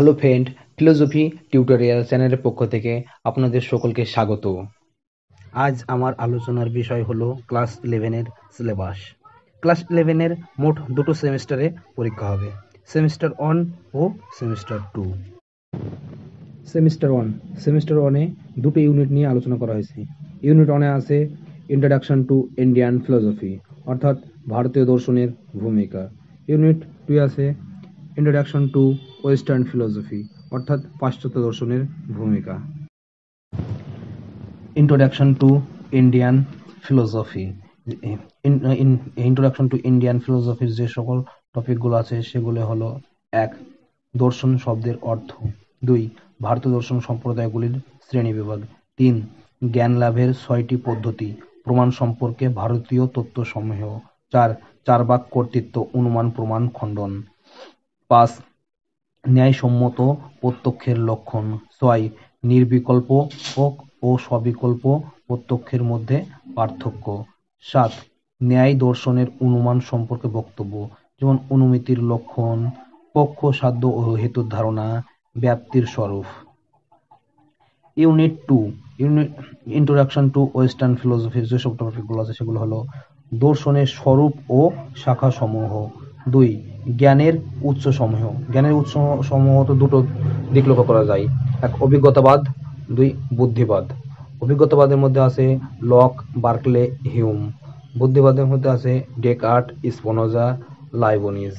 Hello friend, philosophy tutorial চ্যানেলের পক্ষ থেকে আপনাদের সকলকে স্বাগত। আজ আমার আলোচনার বিষয় হলো ক্লাস 11-এর সিলেবাস। ক্লাস 11-এর মোট দুটো সেমিস্টারে পরীক্ষা হবে, সেমিস্টার 1 ও সেমিস্টার 2। সেমিস্টার 1-এ দুটো ইউনিট নিয়ে আলোচনা করা হয়েছে। ইউনিট 1-এ আছে ইন্ট্রোডাকশন টু ইন্ডিয়ান ফিলোসফি, অর্থাৎ ভারতীয় দর্শনের ভূমিকা। ইউনিট 2-এ আছে ইন্ট্রোডাকশন টু ওয়েস্টার্ন ফিলোসফি, অর্থাৎ পাশ্চাত্য দর্শনের ভূমিকা। Introduction to Indian philosophy, introduction to Indian ফিলোসফির যে সকল টপিকগুলো আছে সেগুলো হলো: 1. দর্শন শব্দের অর্থ। 2. ভারতীয় দর্শন সম্প্রদায়গুলির শ্রেণীবিভাগ। 3. জ্ঞান লাভের 6টি পদ্ধতি, প্রমাণ সম্পর্কে ভারতীয় তত্ত্বসমূহ। 4. চারবাক কর্তৃত্ব, অনুমান, প্রমাণ, খণ্ডন। 5. ন্যায়সম্মত প্রত্যক্ষের লক্ষণ। 6. নির্বিকল্প ও সবিকল্প প্রত্যক্ষের মধ্যে পার্থক্য। 7. ন্যায় দর্শনের অনুমান সম্পর্কে বক্তব্য, যেমন অনুমিতির লক্ষণ, পক্ষ, সাধ্য ও হেতুর ধারণা, ব্যাপ্তির স্বরূপ। ইউনিট 2 ইন্ট্রোডাকশন টু ওয়েস্টার্ন ফিলোসফির যেসব টপিকগুলো আছে সেগুলো হলো: দর্শনের স্বরূপ ও শাখাসমূহ। 2. জ্ঞানের উৎসসমূহ। জ্ঞানের উৎসসমূহ তো দুটো দিক লক্ষ্য করা যায়: 1. অভিজ্ঞতাবাদ, 2. বুদ্ধিবাদ। অভিজ্ঞতাবাদের মধ্যে আছে লক, বার্কলে, হিউম। বুদ্ধিবাদের মধ্যে আছে ডেকার্ট, স্পিনোজা, লাইবনিজ।